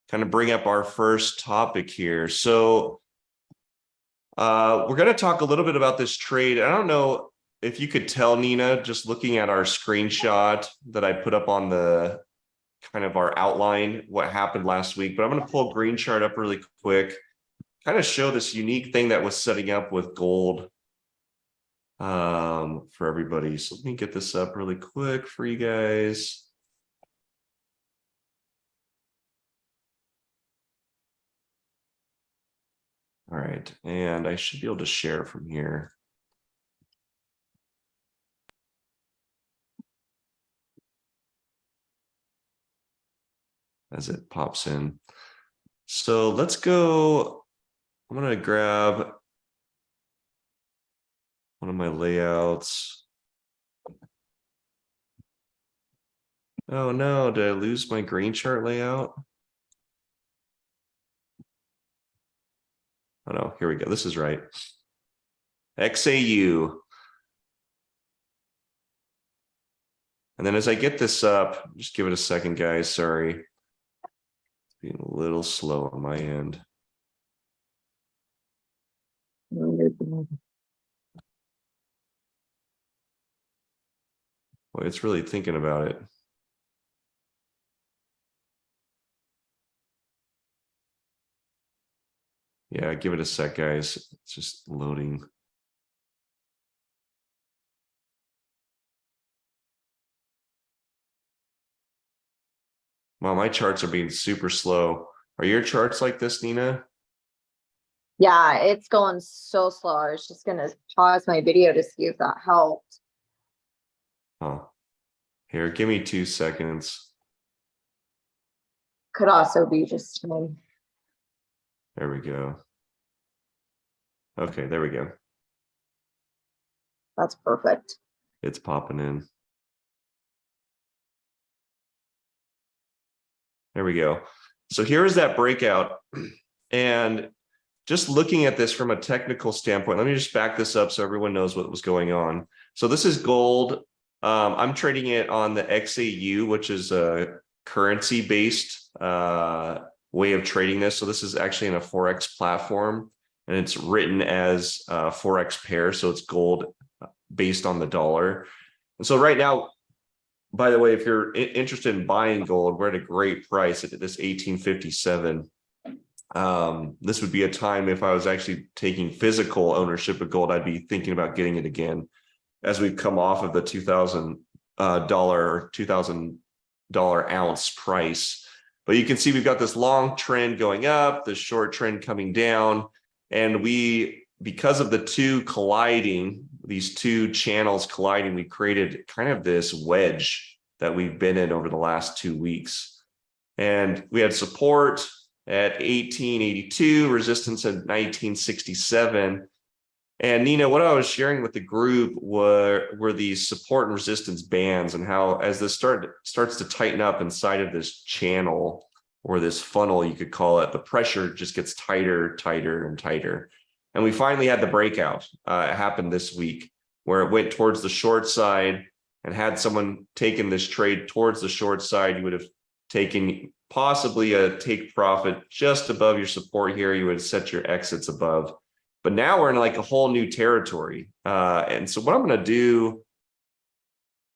kind of bring up our first topic here. So we're going to talk a little bit about this trade. I don't know if you could tell, Nina, just looking at our screenshot that I put up on the kind of our outline, what happened last week, but I'm going to pull a green chart up really quick, kind of show this unique thing that was setting up with gold for everybody. So let me get this up really quick for you guys. All right, and I should be able to share from here. As it pops in. So let's go. I'm going to grab one of my layouts. Oh no, did I lose my green chart layout? Oh no, here we go. This is right. XAU. And then as I get this up, just give it a second, guys. Sorry. It's being a little slow on my end. Boy, it's really thinking about it. Yeah, give it a sec, guys. It's just loading. Wow, my charts are being super slow. Are your charts like this, Nina? Yeah, it's going so slow. I was just gonna pause my video to see if that helped. Oh, here, give me 2 seconds. Could also be just time. There we go. Okay, there we go. That's perfect. It's popping in. There we go. So here is that breakout. And just looking at this from a technical standpoint, let me just back this up so everyone knows what was going on. So this is gold. I'm trading it on the XAU, which is a currency-based way of trading this. So this is actually in a Forex platform, and it's written as a Forex pair. So it's gold based on the dollar. And so right now, by the way, if you're interested in buying gold, we're at a great price at this 1857. This would be a time if I was actually taking physical ownership of gold, I'd be thinking about getting it again as we've come off of the $2,000 or $2,000 ounce price. But you can see we've got this long trend going up, this short trend coming down, and because of the two colliding, these two channels colliding, we created kind of this wedge that we've been in over the last 2 weeks. And we had support at 1882, resistance at 1967. And Nina, what I was sharing with the group were these support and resistance bands, and how as this starts to tighten up inside of this channel, or this funnel, you could call it, the pressure just gets tighter, tighter, and tighter. And we finally had the breakout. It happened this week, where it went towards the short side, and had someone taken this trade towards the short side, you would have taken possibly a take profit just above your support here. You would set your exits above. But now we're in like a whole new territory. And so what I'm going to do,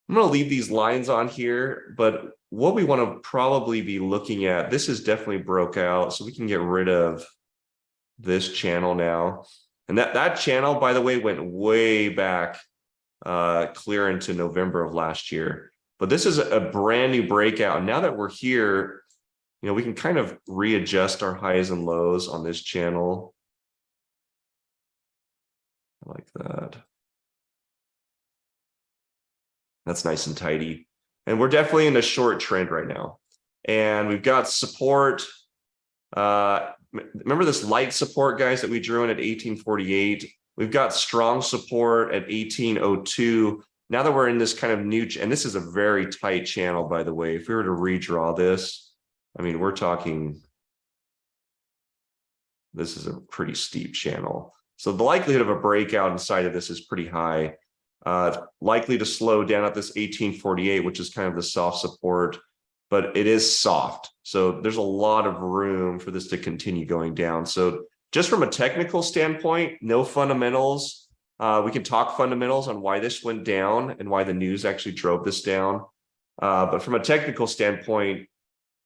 I'm going to leave these lines on here, but what we want to probably be looking at, this is definitely broke out, so we can get rid of this channel now. And that channel, by the way, went way back clear into November of last year. But this is a brand new breakout. And now that we're here, we can kind of readjust our highs and lows on this channel. I like that. That's nice and tidy. And we're definitely in a short trend right now. And we've got support. Remember this light support, guys, that we drew in at 1848? We've got strong support at 1802. Now that we're in this kind of new, and this is a very tight channel, by the way. If we were to redraw this, I mean, we're talking, this is a pretty steep channel. So the likelihood of a breakout inside of this is pretty high. Likely to slow down at this 1848, which is kind of the soft support. but it is soft. So there's a lot of room for this to continue going down. So just from a technical standpoint, no fundamentals. We can talk fundamentals on why this went down and why the news actually drove this down. But from a technical standpoint,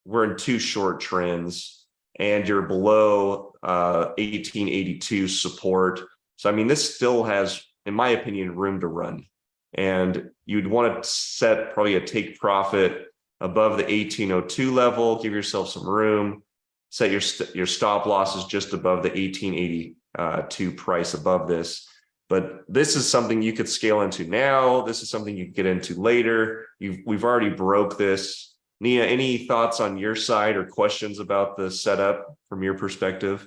we're in two short trends and you're below 1882 support. So, I mean, this still has, in my opinion, room to run. And you'd want to set probably a take profit above the 1802 level, give yourself some room, set your stop losses just above the 1882 price above this. But this is something you could scale into now. This is something you get into later. We've already broke this. Nia, any thoughts on your side or questions about the setup from your perspective?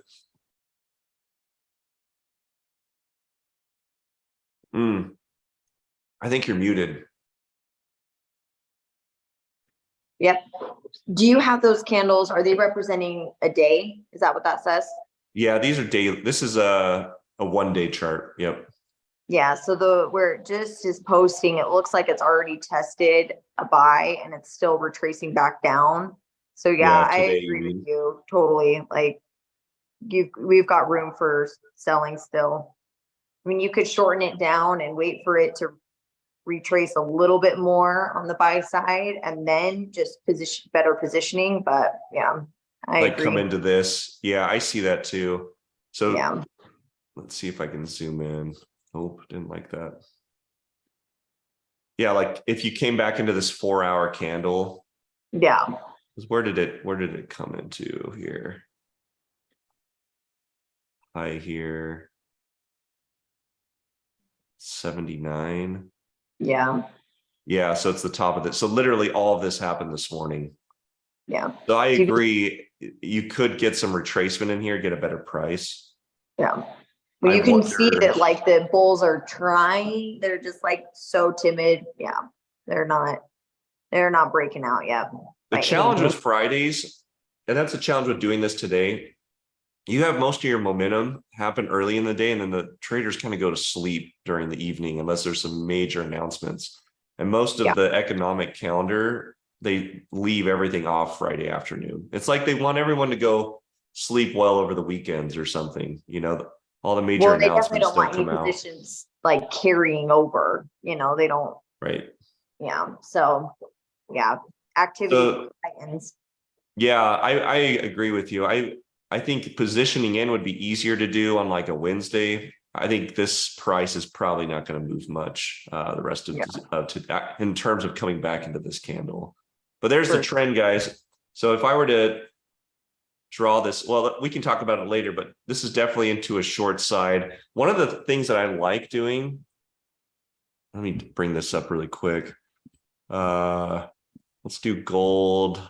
I think you're muted. Yep. Do you have those candles? Are they representing a day? Is that what that says? Yeah, these are daily. This is a 1 day chart. Yep. Yeah, so where it just is posting, it looks like it's already tested a buy and it's still retracing back down. So yeah, I today, agree with you totally. Like we've got room for selling still. I mean, you could shorten it down and wait for it to retrace a little bit more on the buy side and then just better positioning. But yeah, I like agree. come into this. Yeah, I see that too. So yeah, let's see if I can zoom in. Nope, didn't like that. Yeah, like if you came back into this 4-hour candle. yeah. Where did it come into here? High here. 79. Yeah. Yeah, so it's the top of it. So literally all of this happened this morning. Yeah. So I agree. You could get some retracement in here, get a better price. Yeah. Well, you can see that like the bulls are trying, they're just like so timid. Yeah. They're not breaking out yet. The challenge with Fridays, and that's a challenge with doing this today. You have most of your momentum happen early in the day, and then the traders kind of go to sleep during the evening unless there's some major announcements. And most of the economic calendar, they leave everything off Friday afternoon. It's like they want everyone to go sleep well over the weekends or something, all the major announcements don't come out. Positions like carrying over, they don't. Right. Yeah. So yeah, activity tightens. Yeah, I agree with you. I think positioning in would be easier to do on like a Wednesday. I think this price is probably not going to move much the rest of in terms of coming back into this candle. But there's the trend, guys. So if I were to draw this, well, we can talk about it later, but this is definitely into a short side. One of the things that I like doing, let me bring this up really quick. Let's do gold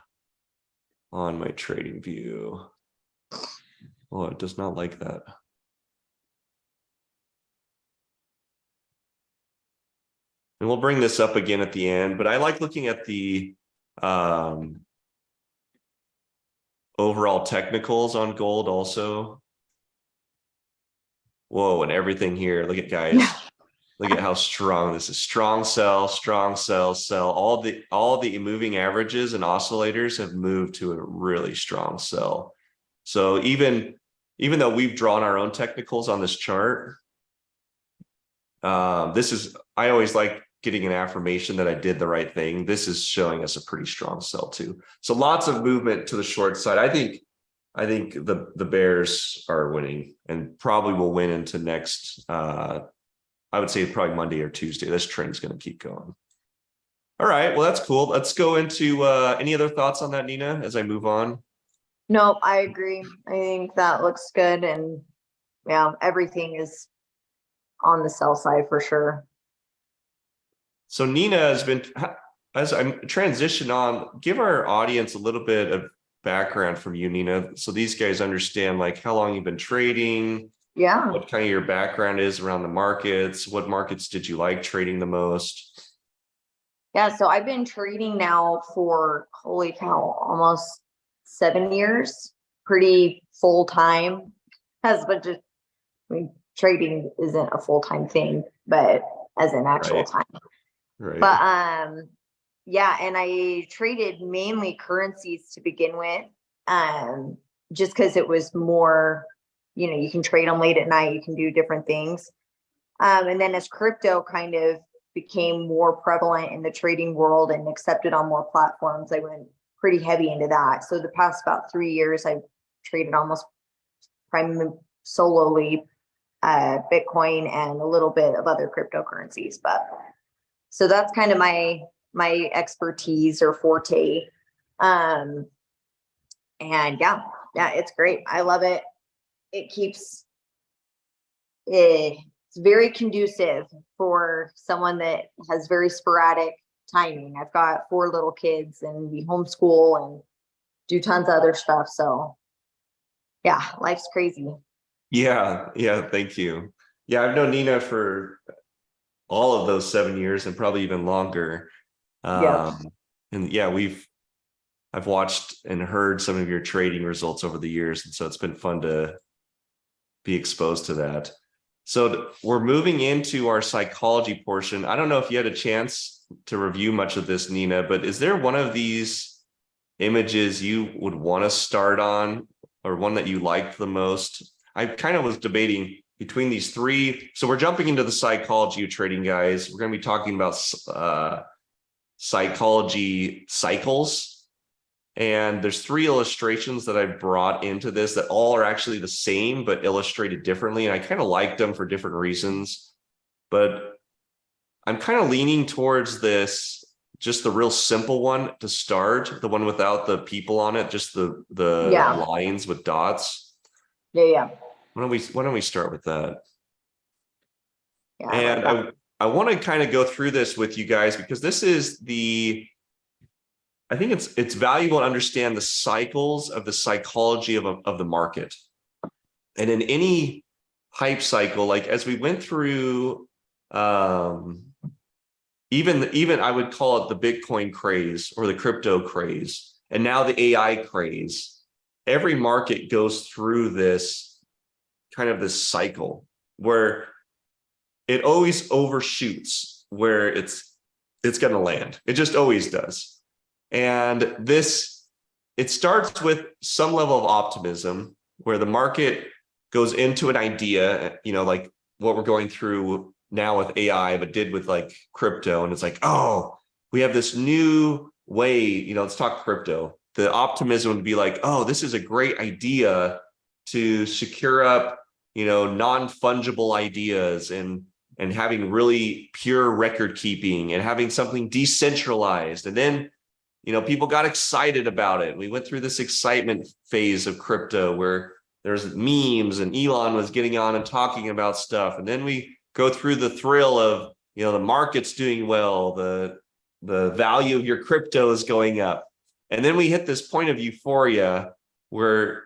on my trading view. Oh, it does not like that. And we'll bring this up again at the end, but I like looking at the overall technicals on gold also. Whoa, and everything here. Look at guys. Yeah. Look at how strong this is. Strong sell, sell. All the moving averages and oscillators have moved to a really strong sell. So even though we've drawn our own technicals on this chart, I always like getting an affirmation that I did the right thing. This is showing us a pretty strong sell too. So lots of movement to the short side. I think the bears are winning and probably will win into next, I would say probably Monday or Tuesday. This trend's going to keep going. All right, well, that's cool. Let's go into any other thoughts on that, Nina, as I move on? No, I agree. I think that looks good. And yeah, everything is on the sell side for sure. So Nina has been, as I'm transition on, give our audience a little bit of background from you, Nina, so these guys understand like how long you've been trading, what kind of your background is around the markets, what markets did you like trading the most? Yeah, so I've been trading now for, holy cow, almost 7 years, pretty full time. Trading isn't a full-time thing, but as an actual time. Right. But Yeah, and I traded mainly currencies to begin with, just because it was more, you can trade them late at night, you can do different things. And then as crypto kind of became more prevalent in the trading world and accepted on more platforms, I went pretty heavy into that. So the past about 3 years, I've traded almost primarily solely Bitcoin and a little bit of other cryptocurrencies. But so that's kind of my expertise or forte. And yeah, it's great. I love it. It keeps it's very conducive for someone that has very sporadic timing. I've got 4 little kids and we homeschool and do tons of other stuff. So yeah, life's crazy. Yeah, thank you. Yeah, I've known Nina for all of those 7 years and probably even longer. Yep. And yeah, I've watched and heard some of your trading results over the years, and so it's been fun to be exposed to that. So we're moving into our psychology portion. I don't know if you had a chance to review much of this, Nina, but is there one of these images you would want to start on, or one that you liked the most? I kind of was debating between these 3. So we're jumping into the psychology of trading, guys. We're going to be talking about psychology cycles. And there's 3 illustrations that I brought into this that all are actually the same, but illustrated differently. And I kind of liked them for different reasons. But I'm kind of leaning towards this, just the real simple one to start, the one without the people on it, just the Yeah. lines with dots. Yeah. Why don't we start with that? Yeah. And I want to kind of go through this with you guys, because this is I think it's valuable to understand the cycles of the psychology of the market. And in any hype cycle, like as we went through, even I would call it the Bitcoin craze or the crypto craze, and now the AI craze, every market goes through this kind of this cycle where it always overshoots where it's going to land. It just always does. And it starts with some level of optimism where the market goes into an idea, like what we're going through now with AI, but did with like crypto. And it's like, oh, we have this new way, let's talk crypto. The optimism would be like, oh, this is a great idea to secure up, non-fungible ideas and having really pure record keeping and having something decentralized. And then people got excited about it. We went through this excitement phase of crypto where there's memes and Elon was getting on and talking about stuff. And then we go through the thrill of, the market's doing well, the value of your crypto is going up. And then we hit this point of euphoria where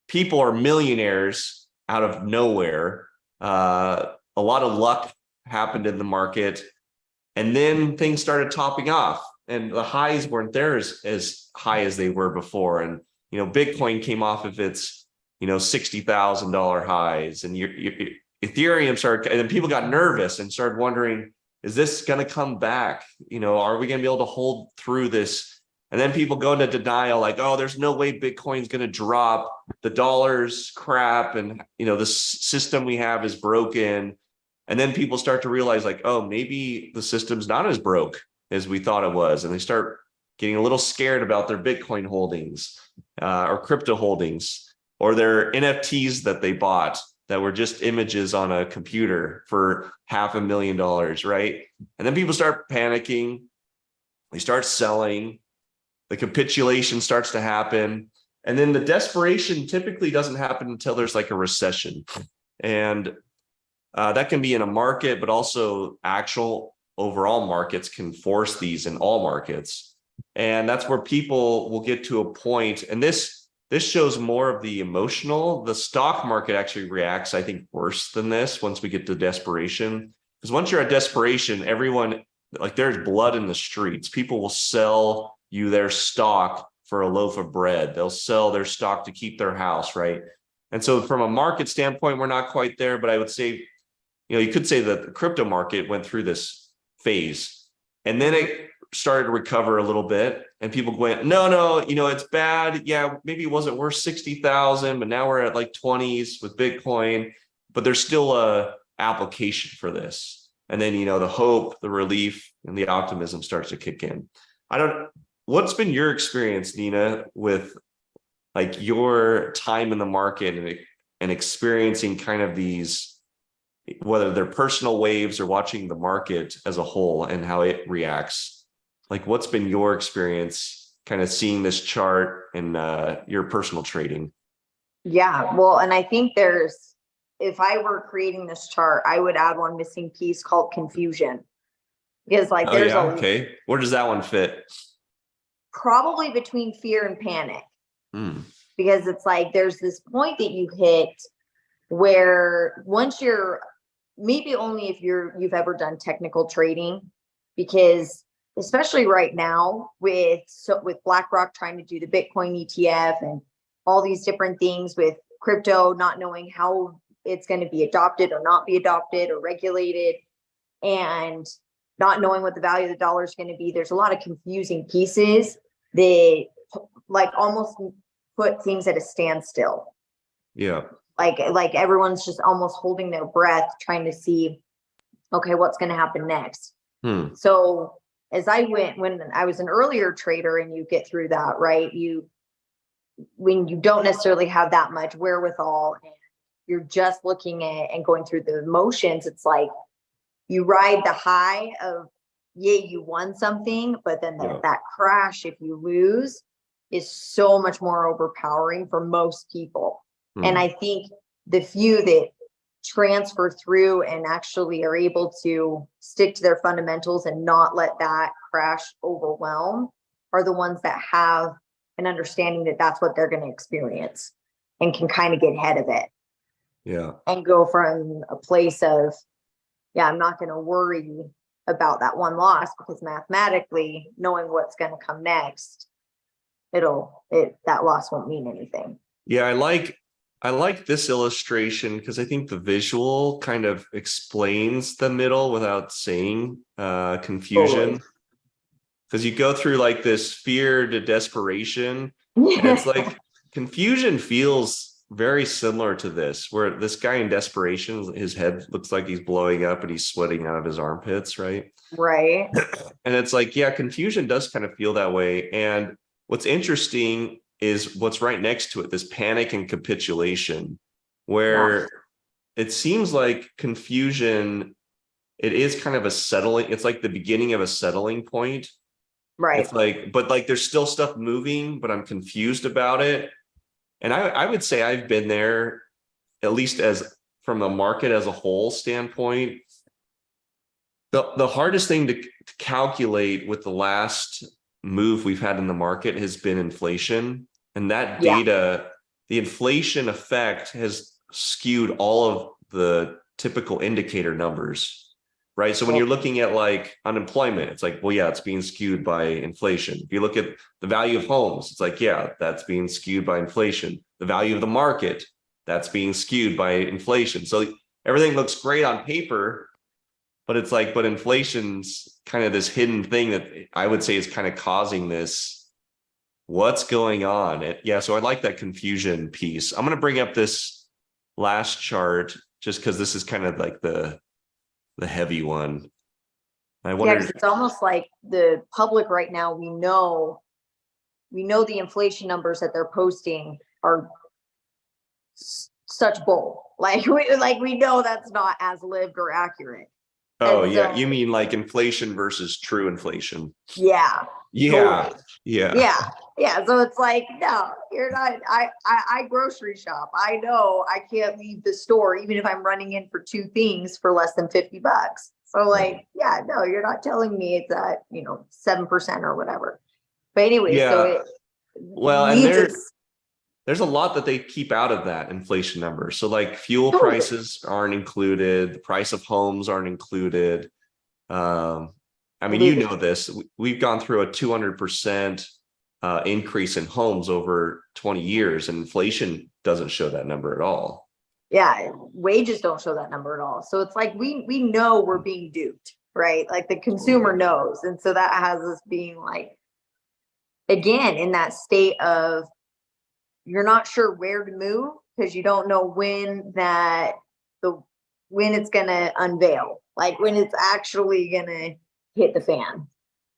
people are millionaires out of nowhere. A lot of luck happened in the market. And then things started topping off. And the highs weren't there as high as they were before. And, Bitcoin came off of its, $60,000 highs, and Ethereum started, and then people got nervous and started wondering, is this going to come back? Are we going to be able to hold through this? And then people go into denial, like, oh, there's no way Bitcoin's going to drop. The dollar's crap. And, the system we have is broken. And then people start to realize, like, oh, maybe the system's not as broke as we thought it was. And they start getting a little scared about their Bitcoin holdings or crypto holdings or their NFTs that they bought that were just images on a computer for $500,000, right? And then people start panicking. They start selling. The capitulation starts to happen. And then the desperation typically doesn't happen until there's like a recession. And that can be in a market, but also actual overall markets can force these in all markets. And that's where people will get to a point, and this shows more of the emotional. The stock market actually reacts, I think, worse than this once we get to desperation. Because once you're at desperation, everyone, like, there's blood in the streets. People will sell you their stock for a loaf of bread. They'll sell their stock to keep their house, right? And so from a market standpoint, we're not quite there, but I would say, you could say that the crypto market went through this phase, and then it started to recover a little bit, and people went, no, it's bad. Yeah, maybe it wasn't worth 60,000, but now we're at like 20s with Bitcoin, but there's still a application for this. And then, the hope, the relief, and the optimism starts to kick in. What's been your experience, Nina, with like your time in the market and experiencing kind of these, whether they're personal waves or watching the market as a whole and how it reacts? Like, what's been your experience kind of seeing this chart and your personal trading? Yeah, well, and I think if I were creating this chart, I would add one missing piece called confusion. Because like there's okay. Where does that one fit? Probably between fear and panic. Because it's like there's this point that you hit where once maybe only if you've ever done technical trading, because especially right now with BlackRock trying to do the Bitcoin ETF and all these different things with crypto, not knowing how it's going to be adopted or not be adopted or regulated, and not knowing what the value of the dollar is going to be. There's a lot of confusing pieces that like almost put things at a standstill. Yeah. Like everyone's just almost holding their breath, trying to see, okay, what's going to happen next. So when I was an earlier trader and you get through that, right? When you don't necessarily have that much wherewithal and you're just looking at and going through the motions, it's like you ride the high of, yay, you won something, but then that crash, if you lose, is so much more overpowering for most people. And I think the few that transfer through and actually are able to stick to their fundamentals and not let that crash overwhelm are the ones that have an understanding that that's what they're going to experience and can kind of get ahead of it. Yeah. And go from a place of, I'm not going to worry about that one loss, because mathematically, knowing what's going to come next, that loss won't mean anything. Yeah, I like this illustration because I think the visual kind of explains the middle without saying confusion. Because you go through like this fear to desperation, and it's like confusion feels very similar to this, where this guy in desperation, his head looks like he's blowing up and he's sweating out of his armpits, right? Right. And it's like, yeah, confusion does kind of feel that way. And what's interesting is what's right next to it, this panic and capitulation, where it seems like confusion, it is kind of a settling, it's like the beginning of a settling point. Right. It's like, but like there's still stuff moving, but I'm confused about it. And I would say I've been there, at least as from the market as a whole standpoint. The hardest thing to calculate with the last move we've had in the market has been inflation. And that data, the inflation effect has skewed all of the typical indicator numbers, right? So when you're looking at like unemployment, it's like, well, yeah, it's being skewed by inflation. If you look at the value of homes, it's like, yeah, that's being skewed by inflation. The value of the market, that's being skewed by inflation. So everything looks great on paper, but it's like, but inflation's kind of this hidden thing that I would say is kind of causing this. What's going on? So I like that confusion piece. I'm going to bring up this last chart just because this is kind of like the heavy one. I wonder. It's almost like the public right now, we know the inflation numbers that they're posting are such bull. Like we know that's not as lived or accurate. Oh, yeah. You mean like inflation versus true inflation? Yeah. Yeah. Totally. Yeah. Yeah. So it's like, no, you're not. I grocery shop. I know I can't leave the store, even if I'm running in for two things for less than $50. So like, no, you're not telling me it's at, 7% or whatever. But anyway, so there's a lot that they keep out of that inflation number. So like fuel prices aren't included, the price of homes aren't included. I mean, you know this, we've gone through a 200% increase in homes over 20 years, and inflation doesn't show that number at all. Yeah, wages don't show that number at all. So it's like we know we're being duped. right? Like the consumer knows. And so that has us being like, again, in that state of you're not sure where to move because you don't know when it's gonna unveil, like when it's actually gonna hit the fan.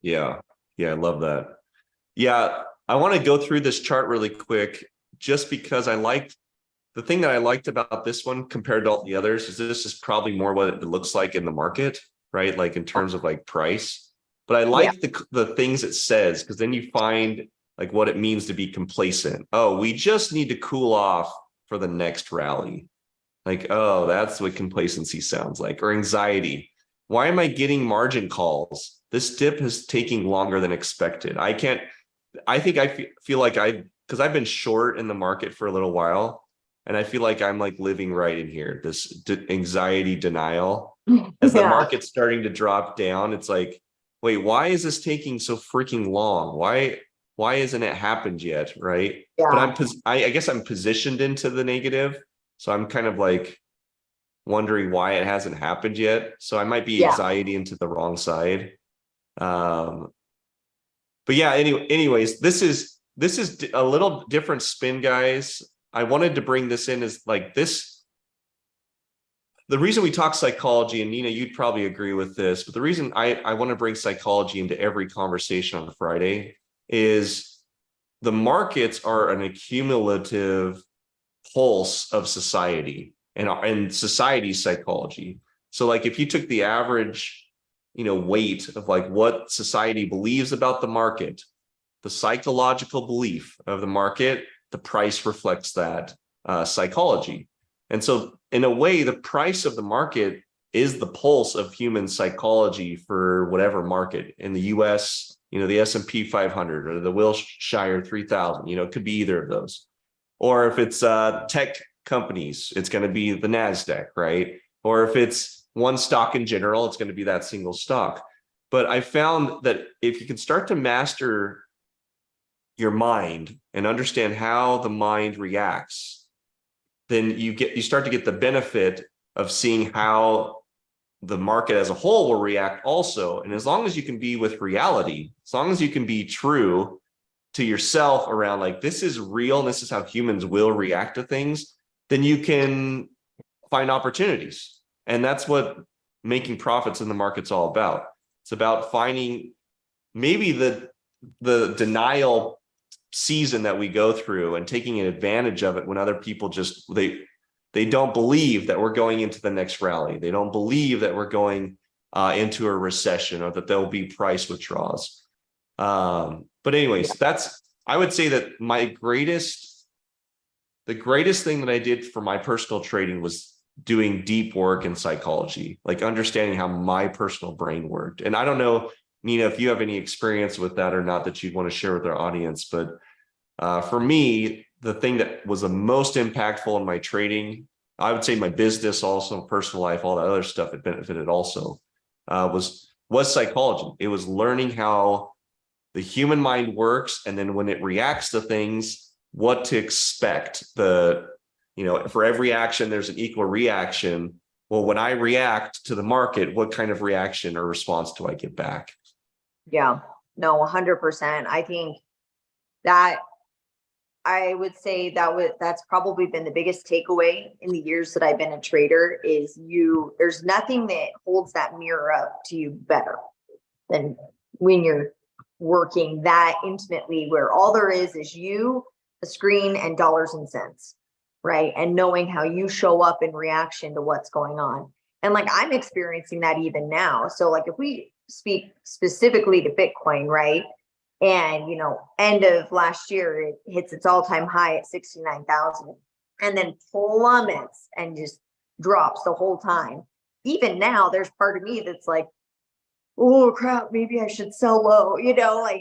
Yeah. Yeah. I love that. Yeah. I want to go through this chart really quick just because the thing that I liked about this one compared to all the others is this is probably more what it looks like in the market, right? Like in terms of like price. But I Yeah. like the things it says because then you find like what it means to be complacent. Oh, we just need to cool off for the next rally. Like, oh, that's what complacency sounds like, or anxiety. Why am I getting margin calls? This dip is taking longer than expected. I think I feel like because I've been short in the market for a little while, and I feel like I'm like living right in here, this anxiety denial. As the Yeah. market's starting to drop down, it's like, wait, why is this taking so freaking long? Why hasn't it happened yet? Right. But Yeah. I guess I'm positioned into the negative. So I'm kind of like wondering why it hasn't happened yet. So I might be Yeah. anxiety into the wrong side. But yeah, anyways, this is a little different spin, guys. I wanted to bring this in as like this. The reason we talk psychology, and Nina, you'd probably agree with this, but the reason I want to bring psychology into every conversation on Friday is the markets are an accumulative pulse of society and society's psychology. So like if you took the average, weight of like what society believes about the market, the psychological belief of the market, the price reflects that psychology. And so in a way, the price of the market is the pulse of human psychology for whatever market. In the US, the S&P 500 or the Wilshire 3000, it could be either of those. Or if it's tech companies, it's going to be the NASDAQ, right? Or if it's one stock in general, it's going to be that single stock. But I found that if you can start to master your mind and understand how the mind reacts, then you start to get the benefit of seeing how the market as a whole will react also. And as long as you can be with reality, as long as you can be true to yourself around like, this is real and this is how humans will react to things, then you can find opportunities. And that's what making profits in the market's all about. It's about finding maybe the denial season that we go through and taking advantage of it when other people just they don't believe that we're going into the next rally. They don't believe that we're going into a recession or that there'll be price withdrawals. But anyways, I would say that the greatest thing that I did for my personal trading was doing deep work in psychology, like understanding how my personal brain worked. And I don't know, Nina, if you have any experience with that or not that you'd want to share with our audience, but for me, the thing that was the most impactful in my trading, I would say my business, also personal life, all that other stuff, it benefited also, was psychology. It was learning how the human mind works, and then when it reacts to things, what to expect. For every action, there's an equal reaction. Well, when I react to the market, what kind of reaction or response do I get back? Yeah, no, 100%. I think that I would say that's probably been the biggest takeaway in the years that I've been a trader is there's nothing that holds that mirror up to you better than when you're working that intimately where all there is you, a screen, and dollars and cents, right? And knowing how you show up in reaction to what's going on. And like I'm experiencing that even now. So like if we speak specifically to Bitcoin, right? And, end of last year, it hits its all-time high at 69,000 and then plummets and just drops the whole time. Even now, there's part of me that's like, oh crap, maybe I should sell low, like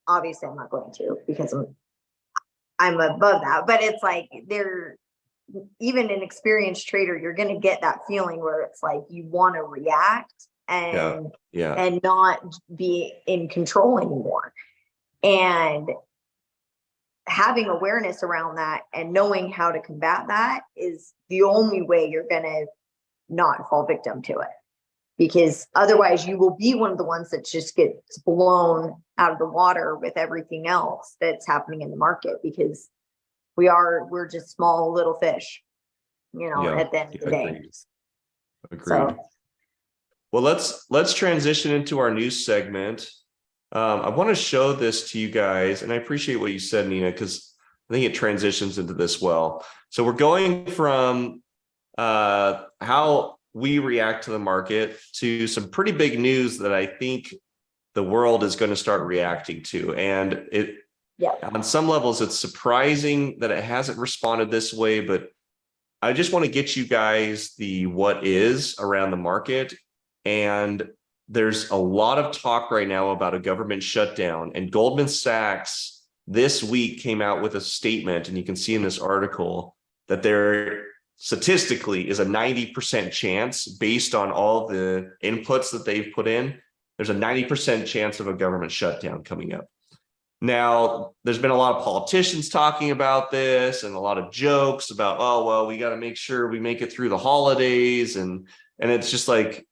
obviously I'm not going to because I'm above that, but it's like even an experienced trader, you're going to get that feeling where it's like you want to react and not be in control anymore. And having awareness around that and knowing how to combat that is the only way you're going to not fall victim to it. because otherwise you will be one of the ones that just gets blown out of the water with everything else that's happening in the market, because we're just small little fish, at the end of the day. Agreed. So, Well, let's transition into our news segment. I want to show this to you guys, and I appreciate what you said, Nina, because I think it transitions into this well. So we're going from how we react to the market to some pretty big news that I think the world is going to start reacting to. And on some levels, it's surprising that it hasn't responded this way, but I just want to get you guys the what is around the market. And there's a lot of talk right now about a government shutdown, and Goldman Sachs this week came out with a statement, and you can see in this article that there statistically is a 90% chance, based on all the inputs that they've put in, there's a 90% chance of a government shutdown coming up. Now, there's been a lot of politicians talking about this and a lot of jokes about, oh, well, we got to make sure we make it through the holidays. And it's just like,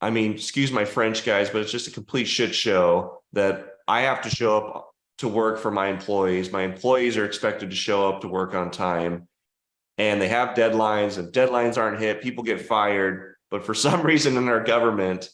I mean, excuse my French, guys, but it's just a complete shit show that I have to show up to work for my employees. My employees are expected to show up to work on time, and they have deadlines, and deadlines aren't hit. People get fired. But for some reason in our government,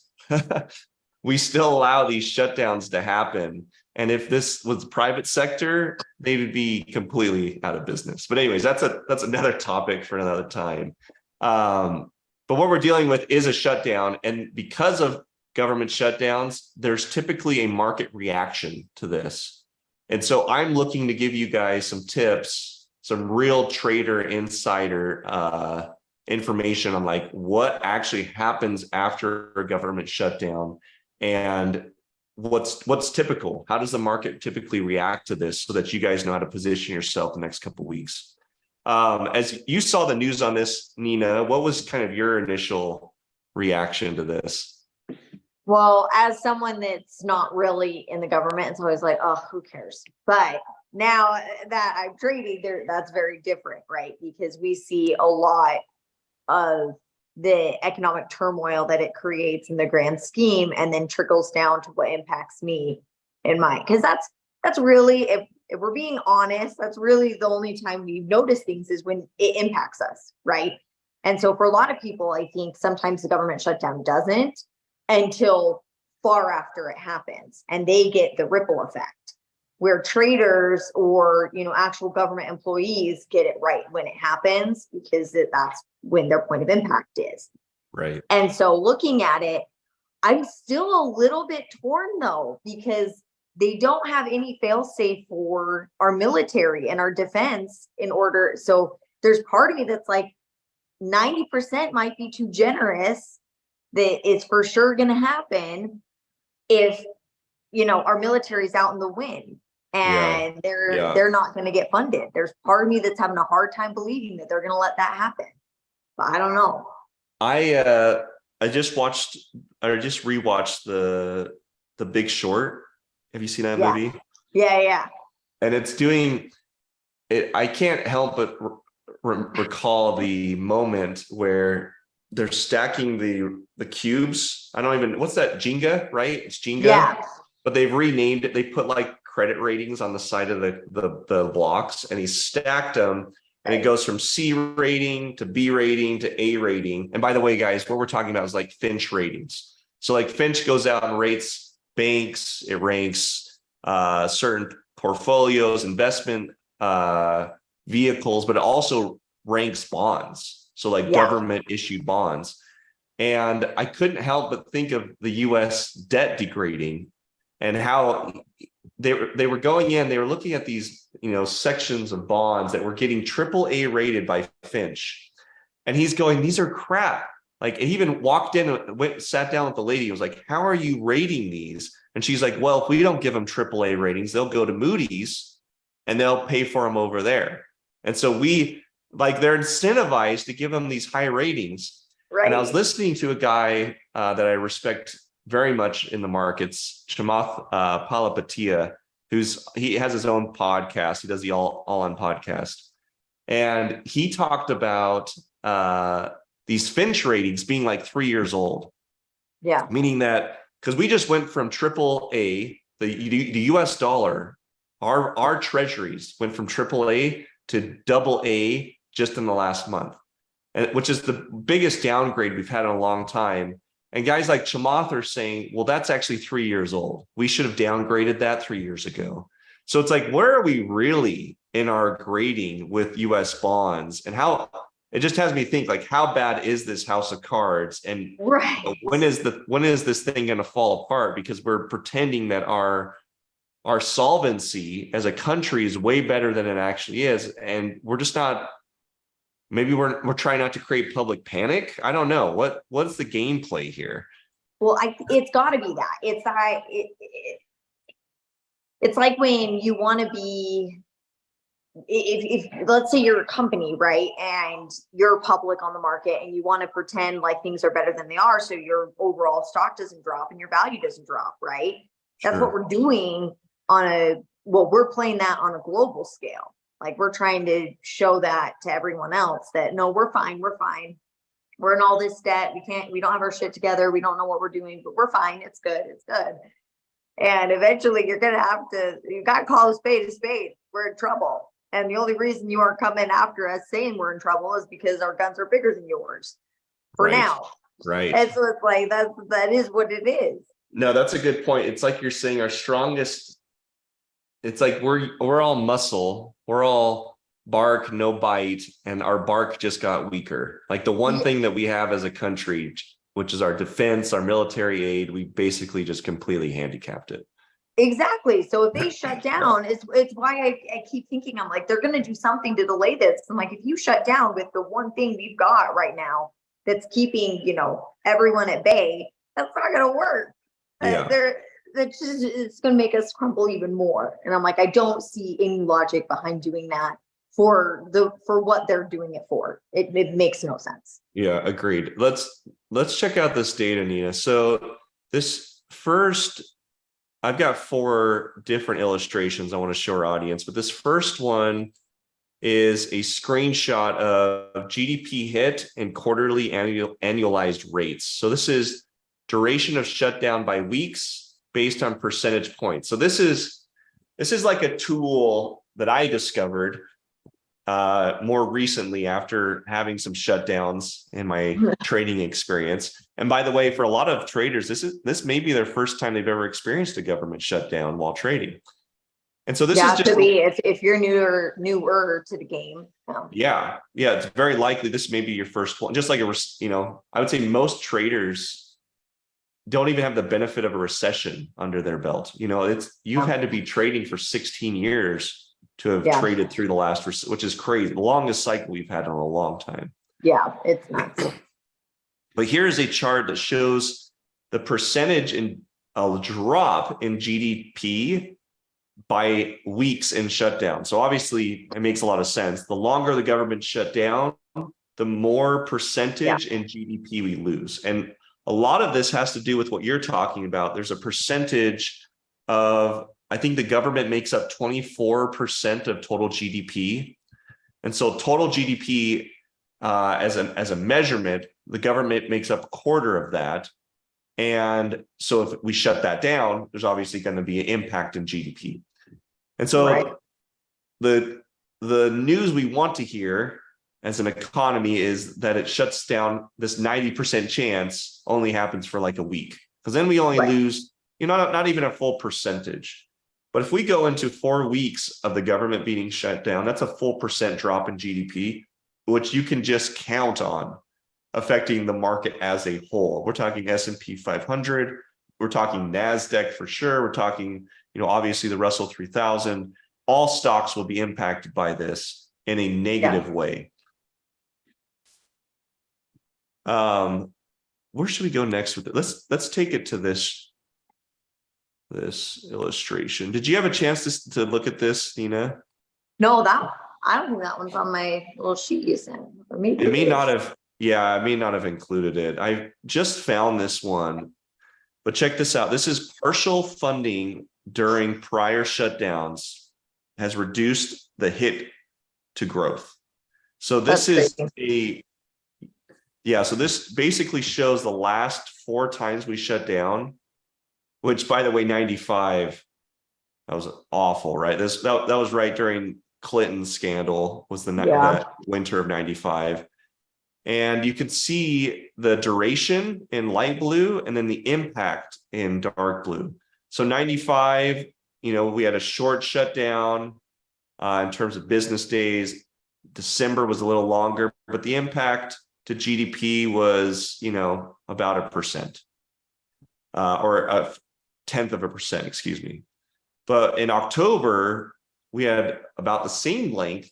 we still allow these shutdowns to happen. And if this was private sector, they would be completely out of business. But anyways, that's another topic for another time. But what we're dealing with is a shutdown. And because of government shutdowns, there's typically a market reaction to this. And so I'm looking to give you guys some tips, some real trader insider information on like what actually happens after a government shutdown, and what's typical. How does the market typically react to this, so that you guys know how to position yourself the next couple of weeks? As you saw the news on this, Nina, what was kind of your initial reaction to this? Well, as someone that's not really in the government, it's always like, oh, who cares? But now that I'm trading there, that's very different, right? Because we see a lot of the economic turmoil that it creates in the grand scheme, and then trickles down to what impacts me and mine. Because that's really, if we're being honest, that's really the only time we notice things is when it impacts us, right? And so for a lot of people, I think sometimes the government shutdown doesn't until far after it happens, and they get the ripple effect, where traders or actual government employees get it right when it happens, because that's when their point of impact is. Right. And so looking at it, I'm still a little bit torn though, because they don't have any fail-safe for our military and our defense in order. So there's part of me that's like 90% might be too generous, that it's for sure going to happen if our military's out in the wind and they're not going to get funded. There's part of me that's having a hard time believing that they're going to let that happen, but I don't know. I just rewatched the Big Short. Have you seen that movie? Yeah. And it's doing it. I can't help but recall the moment where they're stacking the cubes. I don't even, what's that? Jenga, right? It's Jenga. Yeah. But they've renamed it. They put like credit ratings on the side of the blocks, and he stacked them. And it goes from C rating to B rating to A rating. And by the way, guys, what we're talking about is like Finch ratings. So like Finch goes out and rates banks, it ranks certain portfolios, investment vehicles, but it also ranks bonds. So like government issued bonds. And I couldn't help but think of the US debt degrading, and how they were going in, they were looking at these, sections of bonds that were getting AAA rated by Finch. And he's going, these are crap. Like, he even walked in and sat down with the lady. He was like, how are you rating these? And she's like, well, if we don't give them AAA ratings, they'll go to Moody's and they'll pay for them over there. And so they're incentivized to give them these high ratings. Right. And I was listening to a guy that I respect very much in the markets, Chamath Palihapitiya, he has his own podcast. He does the All On podcast. And he talked about these Finch ratings being like 3 years old. Yeah. Meaning that because we just went from triple A, the US dollar, our treasuries went from triple A to double A just in the last month, and which is the biggest downgrade we've had in a long time. And guys like Chamath are saying, well, that's actually 3 years old. We should have downgraded that 3 years ago. So it's like, where are we really in our grading with US bonds, and how it just has me think, like, how bad is this house of cards? And Right. when is this thing going to fall apart? Because we're pretending that our solvency as a country is way better than it actually is. And we're just not, maybe we're trying not to create public panic. I don't know. What's the gameplay here? Well, it's got to be that. It's like when you want to be, if let's say you're a company, right, and you're public on the market and you want to pretend like things are better than they are, so your overall stock doesn't drop and your value doesn't drop, right? That's what we're doing we're playing that on a global scale. Like, we're trying to show that to everyone else that no, we're fine. We're in all this debt. We don't have our shit together. We don't know what we're doing, but we're fine. It's good. And eventually you got to call a spade a spade. We're in trouble. And the only reason you aren't coming after us saying we're in trouble is because our guns are bigger than yours for now. Right. And so it's like, that is what it is. No, that's a good point. It's like you're saying our strongest, it's like we're all muscle, we're all bark, no bite, and our bark just got weaker. Like the one thing that we have as a country, which is our defense, our military aid, we basically just completely handicapped it. Exactly. So if they shut down, it's why I keep thinking, I'm like, they're going to do something to delay this. I'm like, if you shut down with the one thing we've got right now that's keeping, everyone at bay, that's not going to work. Yeah. It's going to make us crumble even more. And I'm like, I don't see any logic behind doing that for what they're doing it for. It makes no sense. Yeah, agreed. Let's check out this data, Nina. So this first, I've got 4 different illustrations I want to show our audience, but this first one is a screenshot of GDP hit and quarterly annualized rates. So this is duration of shutdown by weeks based on percentage points. So this is like a tool that I discovered more recently after having some shutdowns in my trading experience. And by the way, for a lot of traders, this may be their first time they've ever experienced a government shutdown while trading. And so this is just, could be if you're newer to the game. Yeah, it's very likely this may be your first one. Just like I would say most traders don't even have the benefit of a recession under their belt. You've had to be trading for 16 years to have traded through the last, which is crazy, the longest cycle we've had in a long time. Yeah, it's nuts. But here's a chart that shows the percentage in a drop in GDP by weeks in shutdown. So obviously it makes a lot of sense. The longer the government shut down, the more percentage in GDP we lose. And a lot of this has to do with what you're talking about. There's a percentage of, I think the government makes up 24% of total GDP. And so total GDP as a measurement, the government makes up a quarter of that. And so if we shut that down, there's obviously going to be an impact in GDP. And so the news we want to hear as an economy is that it shuts down. This 90% chance only happens for like a week, because then we only lose, not even a full percentage. But if we go into 4 weeks of the government being shut down, that's a full % drop in GDP, which you can just count on affecting the market as a whole. We're talking S&P 500. We're talking NASDAQ for sure. We're talking, obviously the Russell 3000. All stocks will be impacted by this in a negative way. Where should we go next with it? Let's take it to this illustration. Did you have a chance to look at this, Nina? No, I don't think that one's on my little sheet you sent. Or maybe it may not have. Yeah, I may not have included it. I just found this one, but check this out. This is partial funding during prior shutdowns has reduced the hit to growth. So this is Yeah, so this basically shows the last 4 times we shut down, which, by the way, 95, that was awful, right? That was right during Clinton's scandal, was Yeah. that winter of 95. And you could see the duration in light blue and then the impact in dark blue. So 95, we had a short shutdown in terms of business days. December was a little longer, but the impact to GDP was, about 1%, or 0.1%, excuse me. But in October, we had about the same length,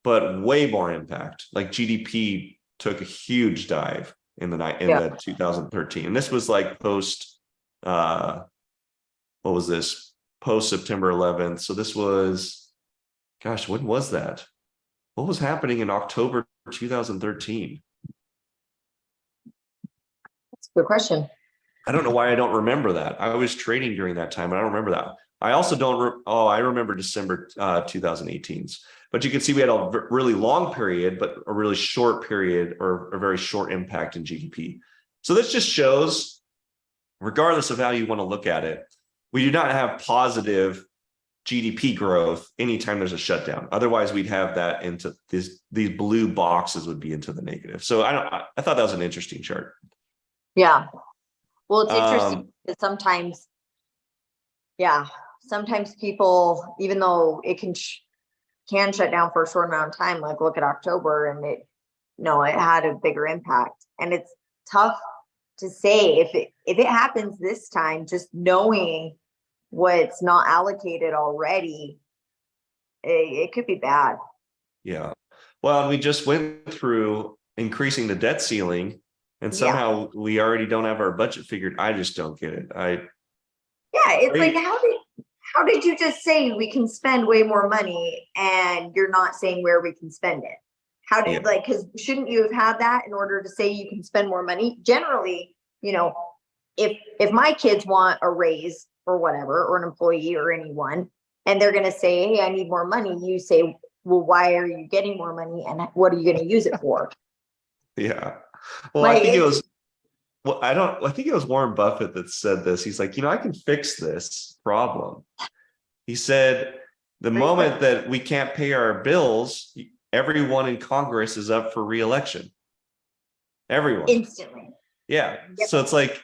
but way more impact. Like GDP took a huge dive in the 2013. And this was like post, what was this? Post September 11th. So this was, gosh, when was that? What was happening in October 2013? That's a good question. I don't know why I don't remember that. I was trading during that time, but I don't remember that. I also don't. I remember December 2018's. But you can see we had a really long period, but a really short period, or a very short impact in GDP. So this just shows, regardless of how you want to look at it, we do not have positive GDP growth anytime there's a shutdown. Otherwise, we'd have that into these blue boxes would be into the negative. So I thought that was an interesting chart. Yeah. Well, it's interesting because sometimes people, even though it can shut down for a short amount of time, like look at October, and it had a bigger impact. And it's tough to say if it happens this time, just knowing what's not allocated already, it could be bad. Yeah. Well, we just went through increasing the debt ceiling, and somehow we already don't have our budget figured. I just don't get it. It's like, how did you just say we can spend way more money and you're not saying where we can spend it? How did because shouldn't you have had that in order to say you can spend more money? Generally, if my kids want a raise or whatever, or an employee or anyone, and they're going to say, hey, I need more money, you say, well, why are you getting more money and what are you going to use it for? Yeah. Well, I think it was, I think it was Warren Buffett that said this. He's like, I can fix this problem. He said, the moment that we can't pay our bills, everyone in Congress is up for re-election. Everyone. Instantly. Yeah. Yep. So it's like,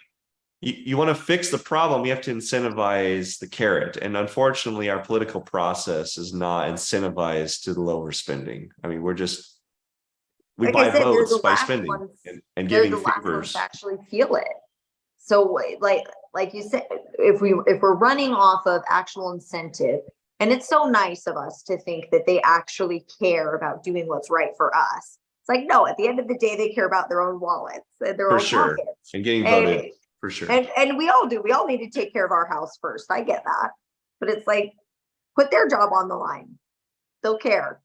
you want to fix the problem, you have to incentivize the carrot. And unfortunately, our political process is not incentivized to lower spending. I mean, we buy votes by spending and giving favors. Actually feel it. So like you said, if we're running off of actual incentive, and it's so nice of us to think that they actually care about doing what's right for us. It's like, no, at the end of the day, they care about their own wallets, their own pockets. And getting voted. For sure. And we all do. We all need to take care of our house first. I get that. But it's like, put their job on the line. They'll care.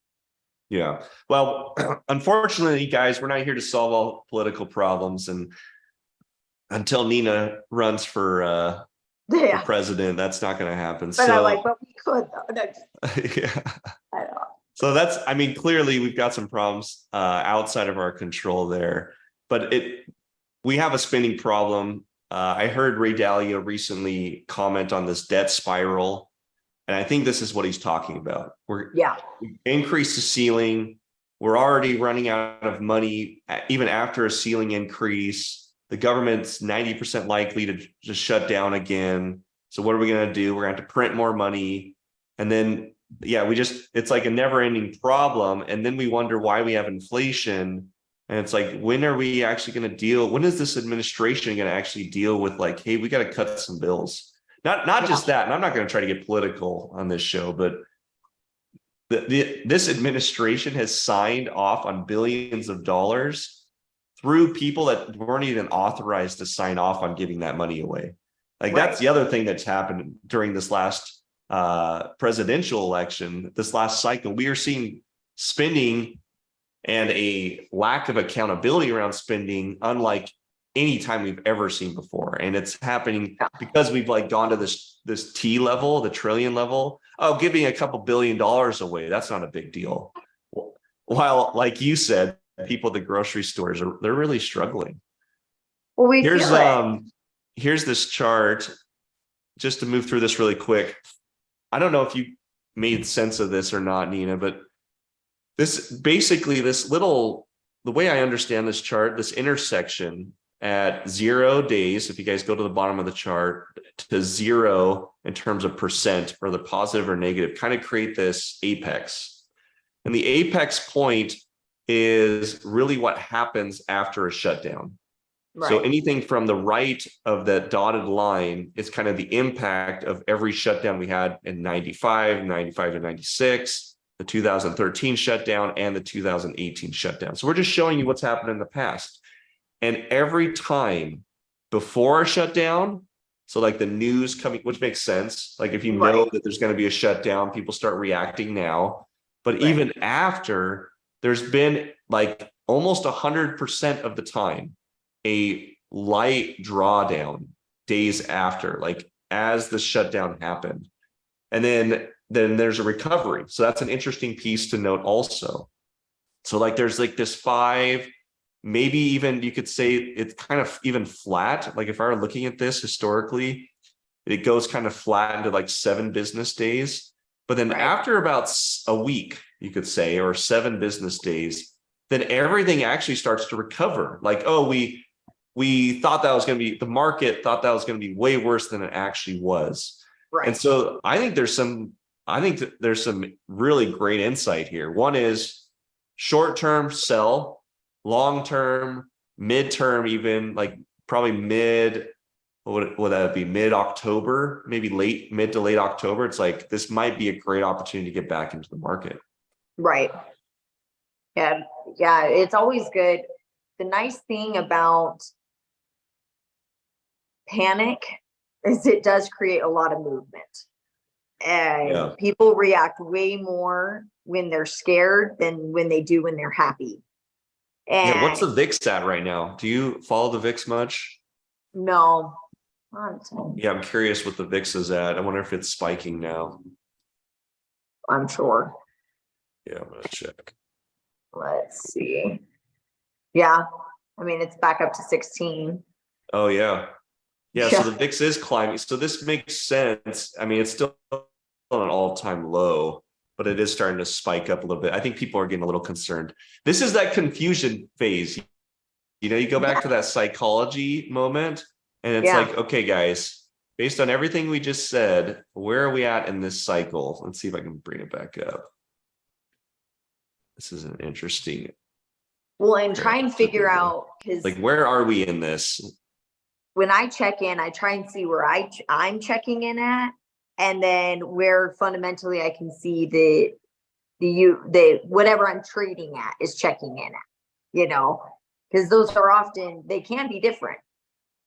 Yeah. Well, unfortunately, guys, we're not here to solve all political problems. And until Nina runs for president, that's not going to happen. But we could, though. No, yeah. I know. So clearly we've got some problems outside of our control there. But we have a spending problem. I heard Ray Dalio recently comment on this debt spiral, and I think this is what he's talking about. We increase the ceiling. We're already running out of money, even after a ceiling increase. The government's 90% likely to just shut down again. So what are we going to do? We're going to have to print more money. And then, it's like a never-ending problem. And then we wonder why we have inflation. And it's like, when are we actually going to deal? When is this administration going to actually deal with, like, hey, we got to cut some bills? Not just that. And I'm not going to try to get political on this show, but this administration has signed off on billions of dollars through people that weren't even authorized to sign off on giving that money away. Like, that's the other thing that's happened during this last presidential election, this last cycle. We are seeing spending and a lack of accountability around spending unlike any time we've ever seen before. And it's happening because we've gone to this T level, the trillion level. Giving a couple $1 billion away, that's not a big deal. While, like you said, people at the grocery stores they're really struggling. Well, we Here's feel it. here's this chart, just to move through this really quick. I don't know if you made sense of this or not, Nina, but this basically the way I understand this chart, this intersection at 0 days, if you guys go to the bottom of the chart, to 0 in terms of percent, or the positive or negative, kind of create this apex. And the apex point is really what happens after a shutdown. So Right. anything from the right of that dotted line is kind of the impact of every shutdown we had in 95 to 96, the 2013 shutdown, and the 2018 shutdown. So we're just showing you what's happened in the past. And every time before a shutdown, so like the news coming, which makes sense. Like if you know Right. that there's going to be a shutdown, people start reacting now. But Right. even after, there's been like almost 100% of the time a light drawdown days after, like as the shutdown happened. And then there's a recovery. So that's an interesting piece to note also. So like there's like this 5, maybe even you could say it's kind of even flat. Like if I were looking at this historically, it goes kind of flat into like 7 business days. But then Right. after about a week, you could say, or 7 business days, then everything actually starts to recover. Like, oh, we thought that was going to be, the market thought that was going to be way worse than it actually was. Right. And so I think there's some really great insight here. One is short-term sell, long-term, mid-term, even like probably what would that be? Mid-October, maybe mid to late October. It's like, this might be a great opportunity to get back into the market. Right. Yeah. Yeah. It's always good. The nice thing about panic is it does create a lot of movement. And people react way more when they're scared than when they do when they're happy. And what's the VIX at right now? Do you follow the VIX much? no. Yeah, I'm curious what the VIX is at. I wonder if it's spiking now. I'm sure. Yeah, I'm gonna check. Let's see. Yeah. I mean, it's back up to 16. Oh yeah. Yeah, so the VIX is climbing. So this makes sense. I mean, it's still on an all-time low, but it is starting to spike up a little bit. I think people are getting a little concerned. This is that confusion phase. You know, you go back to that psychology moment, and it's like, okay, guys, based on everything we just said, where are we at in this cycle? Let's see if I can bring it back up. This is an interesting. Well, and try and figure out, because like, where are we in this? When I check in, I try and see where I'm checking in at, and then where fundamentally I can see the whatever I'm trading at is checking in at, you know, because those are often, they can be different,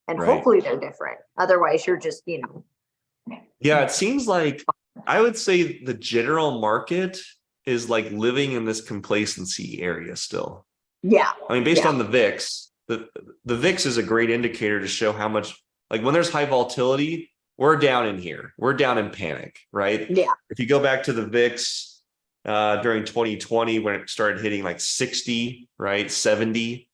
and hopefully they're different. Otherwise, you're just, you know. Yeah, it seems like I would say the general market is like living in this complacency area still. Yeah. I mean, based on the VIX, the VIX is a great indicator to show how much, like when there's high volatility, we're down in here. We're down in panic, right? Yeah. If you go back to the VIX during 2020, when it started hitting like 60, right? 70,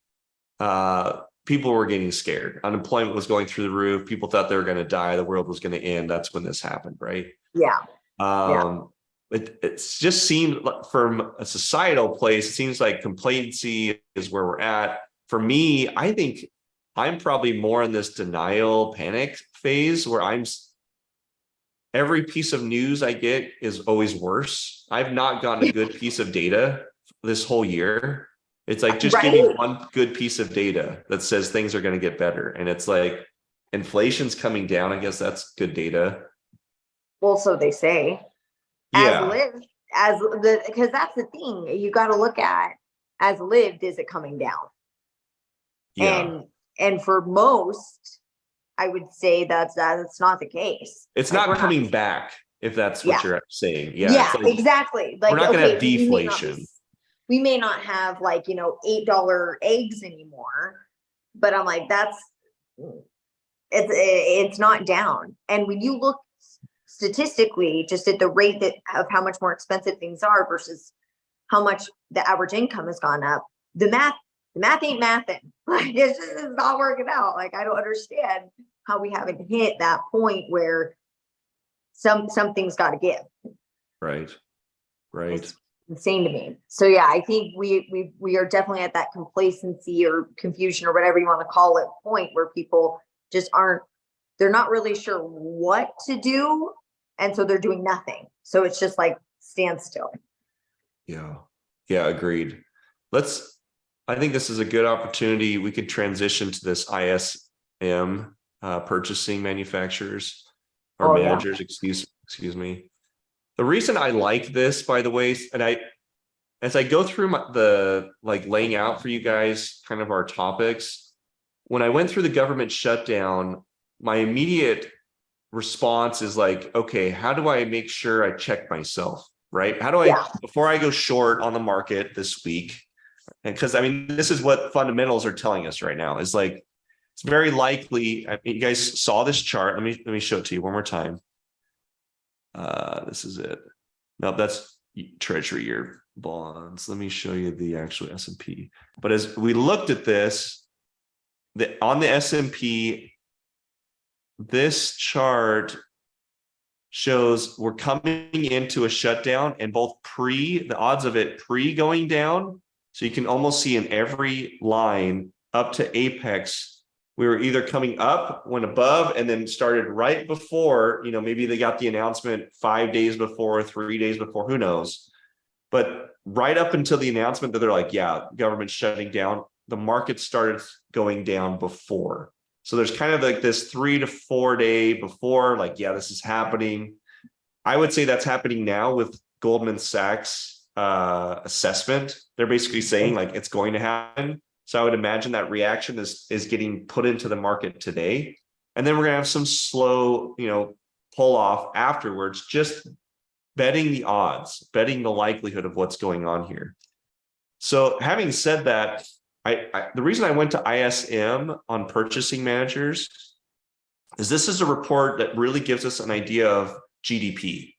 people were getting scared. Unemployment was going through the roof. People thought they were going to die. The world was going to end. That's when this happened, right? Yeah. It just seemed like, from a societal place, it seems like complacency is where we're at. For me, I think I'm probably more in this denial panic phase where every piece of news I get is always worse. I've not gotten a good piece of data this whole year. It's like, just give me one good piece of data that says things are going to get better. And it's like, inflation's coming down. I guess that's good data. Well, so they say. Yeah. Because that's the thing you got to look at. As lived, is it coming down? Yeah. And for most, I would say that's not the case. It's like, not coming back, if that's what you're saying. Yeah, like, exactly. Like, we're not going to have deflation. We may not have, like, you know, $8 eggs anymore, but I'm like, it's not down. And when you look statistically just at the rate of how much more expensive things are versus how much the average income has gone up, the math ain't mathing. Like it's not working out. Like I don't understand how we haven't hit that point where something's got to give. Right. It's insane to me. So yeah, I think we are definitely at that complacency or confusion or whatever you want to call it point where people just they're not really sure what to do, and so they're doing nothing. So it's just like standstill. Yeah, agreed. I think this is a good opportunity. We could transition to this ISM, purchasing manufacturers or managers, excuse me. The reason I like this, by the way, and as I go through the laying out for you guys kind of our topics, when I went through the government shutdown, my immediate response is like, okay, how do I make sure I check myself, right? How do I, before I go short on the market this week, and because I mean, this is what fundamentals are telling us right now, is like, it's very likely, I mean, you guys saw this chart. Let me show it to you one more time. This is it. No, that's treasury year bonds. Let me show you the actual S&P. But as we looked at this, on the S&P, this chart shows we're coming into a shutdown, and both the odds of it going down. So you can almost see in every line up to apex, we were either coming up, went above, and then started right before, maybe they got the announcement 5 days before, 3 days before, who knows? But right up until the announcement that they're like, yeah, government's shutting down, the market started going down before. So there's kind of like this 3 to 4 day before, like, yeah, this is happening. I would say that's happening now with Goldman Sachs assessment. They're basically saying like it's going to happen. So I would imagine that reaction is getting put into the market today. And then we're going to have some slow, pull off afterwards, just betting the odds, betting the likelihood of what's going on here. So having said that, the reason I went to ISM on purchasing managers is this is a report that really gives us an idea of GDP.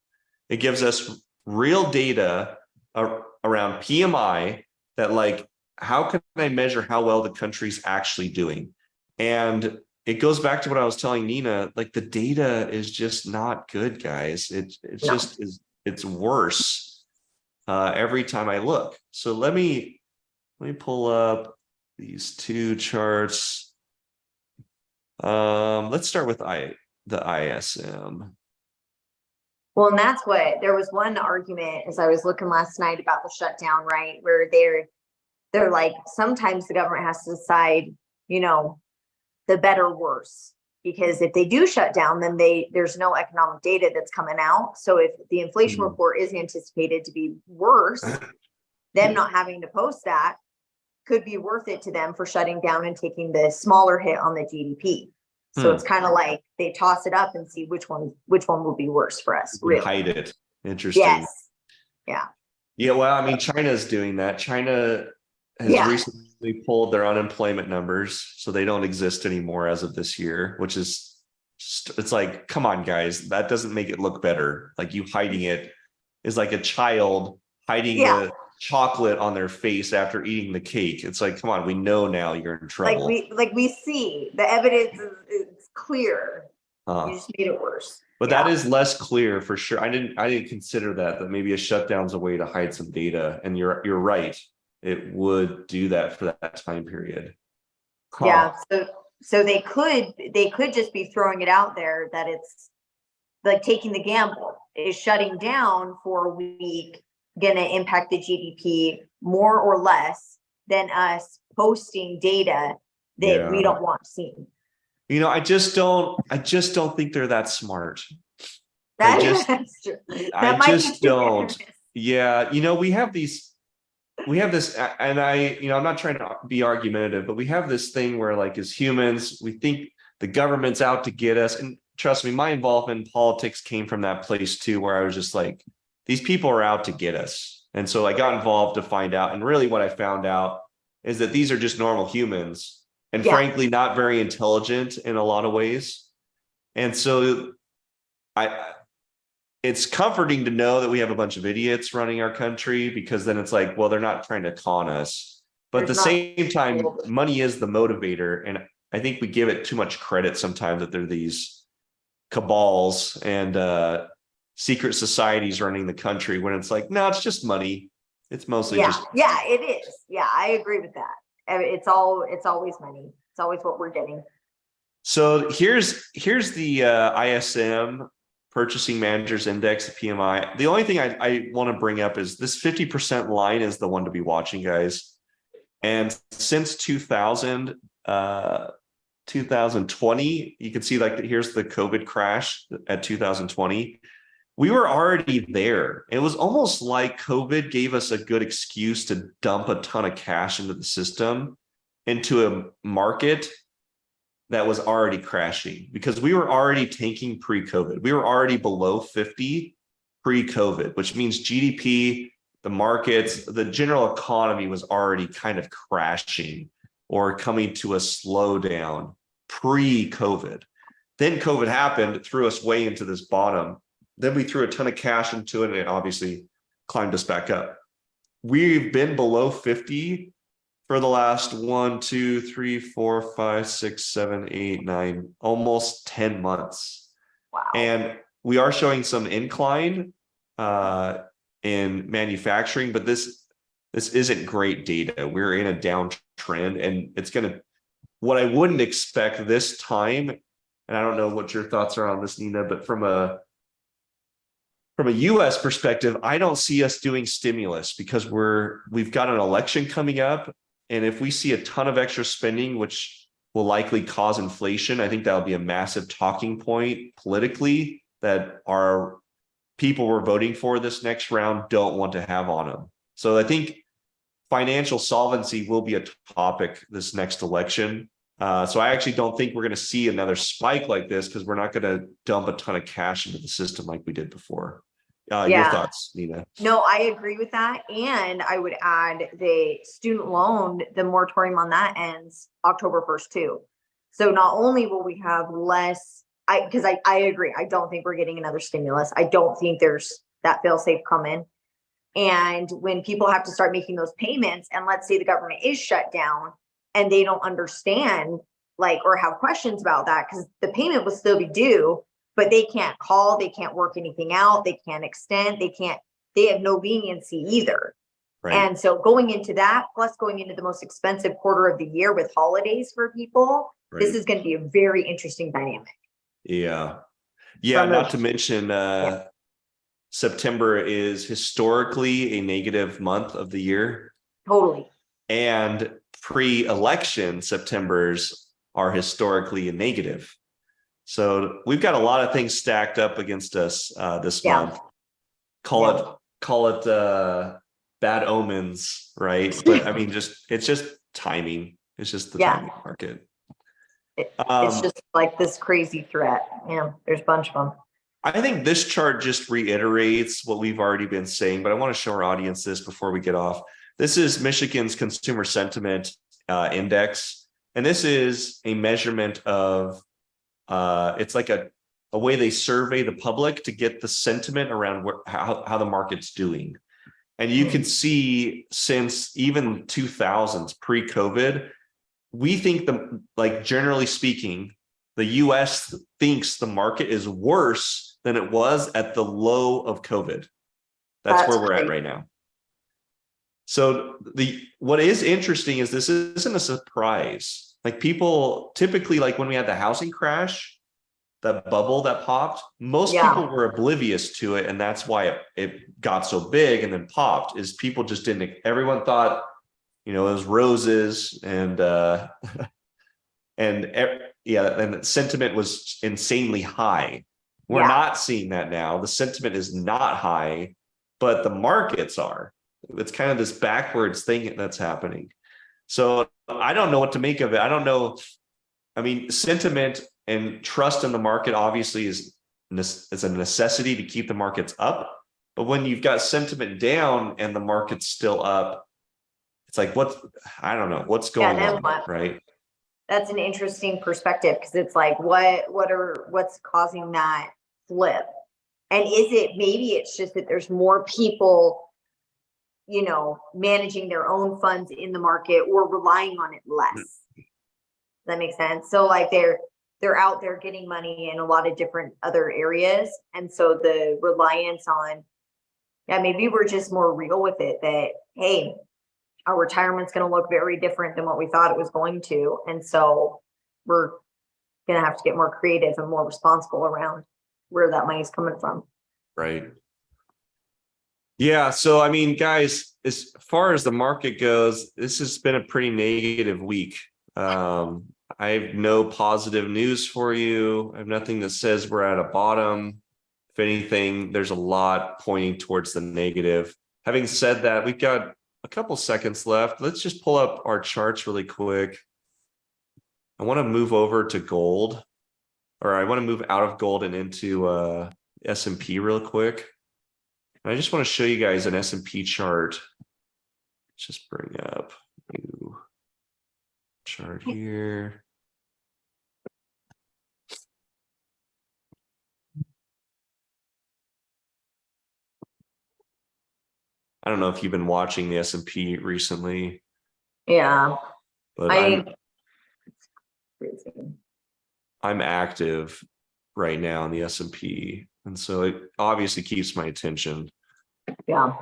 It gives us real data around PMI that like, how can I measure how well the country's actually doing? And it goes back to what I was telling Nina, like the data is just not good, guys. It's worse every time I look. So let me pull up these two charts. Let's start with the ISM. Well, and that's what, there was one argument as I was looking last night about the shutdown, right? Where they're like, sometimes the government has to decide, the better, worse, because if they do shut down, then there's no economic data that's coming out. So if the inflation report is anticipated to be worse, them not having to post that could be worth it to them for shutting down and taking the smaller hit on the GDP. So it's kind of like they toss it up and see which one will be worse for us. Really. Hide it. Interesting. Yes. Yeah. Yeah. Well, I mean, China's doing that. China has recently pulled their unemployment numbers, so they don't exist anymore as of this year, which is, it's like, come on, guys, that doesn't make it look better. Like you hiding it is like a child hiding the chocolate on their face after eating the cake. It's like, come on, we know now you're in trouble. Like we see the evidence is clear. You just made it worse. But that is less clear for sure. I didn't consider that maybe a shutdown's a way to hide some data. And you're right. It would do that for that time period. Yeah. So they could just be throwing it out there that it's like taking the gamble. Is shutting down for a week going to impact the GDP more or less than us posting data that we don't want seen? I just don't think they're that smart. That's true. I just don't. Yeah. We have this, and I'm not trying to be argumentative, but we have this thing where like as humans, we think the government's out to get us. And trust me, my involvement in politics came from that place too, where I was just like, these people are out to get us. And so I got involved to find out. And really what I found out is that these are just normal humans and frankly, not very intelligent in a lot of ways. And so it's comforting to know that we have a bunch of idiots running our country, because then it's like, well, they're not trying to con us. But at the There's not. same time, money is the motivator. And I think we give it too much credit sometimes that there are these cabals and secret societies running the country when it's like, no, it's just money. It's mostly just. Yeah, it is. Yeah, I agree with that. I mean, it's always money. It's always what we're getting. So here's the ISM Purchasing Managers Index, the PMI. The only thing I want to bring up is this 50% line is the one to be watching, guys. And since 2020, you can see like here's the COVID crash at 2020. We were already there. It was almost like COVID gave us a good excuse to dump a ton of cash into the system, into a market that was already crashing, because we were already tanking pre-COVID. We were already below 50 pre-COVID, which means GDP, the markets, the general economy was already kind of crashing or coming to a slowdown pre-COVID. Then COVID happened, it threw us way into this bottom. Then we threw a ton of cash into it and it obviously climbed us back up. We've been below 50 for the last 1, 2, 3, 4, 5, 6, 7, 8, 9, almost 10 months. Wow. And we are showing some incline in manufacturing, but this isn't great data. We're in a downtrend, and it's gonna, what I wouldn't expect this time, and I don't know what your thoughts are on this, Nina, but from a US perspective, I don't see us doing stimulus because we've got an election coming up. And if we see a ton of extra spending, which will likely cause inflation, I think that'll be a massive talking point politically that our people we're voting for this next round don't want to have on them. So I think financial solvency will be a topic this next election. So I actually don't think we're going to see another spike like this because we're not going to dump a ton of cash into the system like we did before. Your thoughts, Nina? No, I agree with that. And I would add the student loan, the moratorium on that ends October 1st too. So not only will we have less, because I agree, I don't think we're getting another stimulus. I don't think there's that fail-safe coming. And when people have to start making those payments, and let's say the government is shut down and they don't understand or have questions about that, because the payment will still be due, but they can't call, they can't work anything out, they can't extend, they have no leniency either. Right. And so going into that, plus going into the most expensive quarter of the year with holidays for people, right, this is going to be a very interesting dynamic. Yeah. Not to mention September is historically a negative month of the year. Totally. And pre-election Septembers are historically a negative. So we've got a lot of things stacked up against us this month. Call it bad omens, right? But I mean, it's just timing. It's just the timing market. It's just like this crazy threat. Yeah, there's a bunch of them. I think this chart just reiterates what we've already been saying, but I want to show our audience this before we get off. This is Michigan's Consumer Sentiment Index, and this is a measurement of it's like a way they survey the public to get the sentiment around how the market's doing. And you can see since even 2000s pre-COVID, we think generally speaking, the US thinks the market is worse than it was at the low of COVID. That's where we're at right now. So what is interesting is this isn't a surprise. Like people typically, like when we had the housing crash, that bubble that popped, most people were oblivious to it. And that's why it got so big and then popped, is people just didn't, everyone thought, it was roses and the sentiment was insanely high. We're not seeing that now. The sentiment is not high, but the markets are. It's kind of this backwards thing that's happening. So I don't know what to make of it. I don't know. I mean, sentiment and trust in the market obviously is a necessity to keep the markets up. But when you've got sentiment down and the market's still up, it's like, I don't know what's going on, right? That's an interesting perspective, because it's like, what's causing that flip? And is it, maybe it's just that there's more people you know, managing their own funds in the market or relying on it less. Does that make sense? So like they're out there getting money in a lot of different other areas. And so the reliance on, yeah, maybe we're just more real with it that, hey, our retirement's going to look very different than what we thought it was going to. And so we're going to have to get more creative and more responsible around where that money's coming from. Right. Yeah. So, I mean, guys, as far as the market goes, this has been a pretty negative week. I have no positive news for you. I have nothing that says we're at a bottom. If anything, there's a lot pointing towards the negative. Having said that, we've got a couple seconds left. Let's just pull up our charts really quick. I want to move over to gold, or I want to move out of gold and into S&P real quick. And I just want to show you guys an S&P chart. Let's just bring up new chart here. I don't know if you've been watching the S&P recently. Yeah. But I'm active right now in the S&P. And so it obviously keeps my attention. Yeah.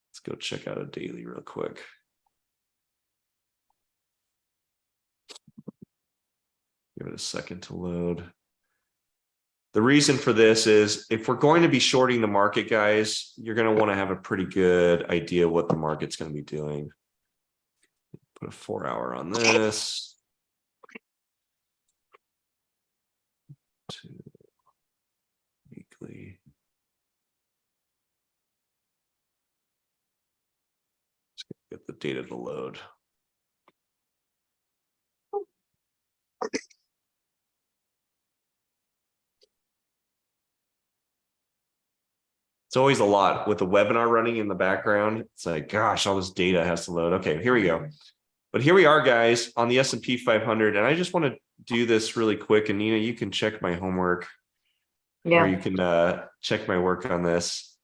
Let's go check out a daily real quick. Give it a second to load. The reason for this is if we're going to be shorting the market, guys, you're going to want to have a pretty good idea what the market's going to be doing. Put a 4-hour on this. Weekly. Let's get the data to load. It's always a lot with the webinar running in the background. It's like, gosh, all this data has to load. Okay, here we go. But here we are, guys, on the S&P 500. And I just want to do this really quick. And Nina, you can check my homework. Yeah. Or you can check my work on this.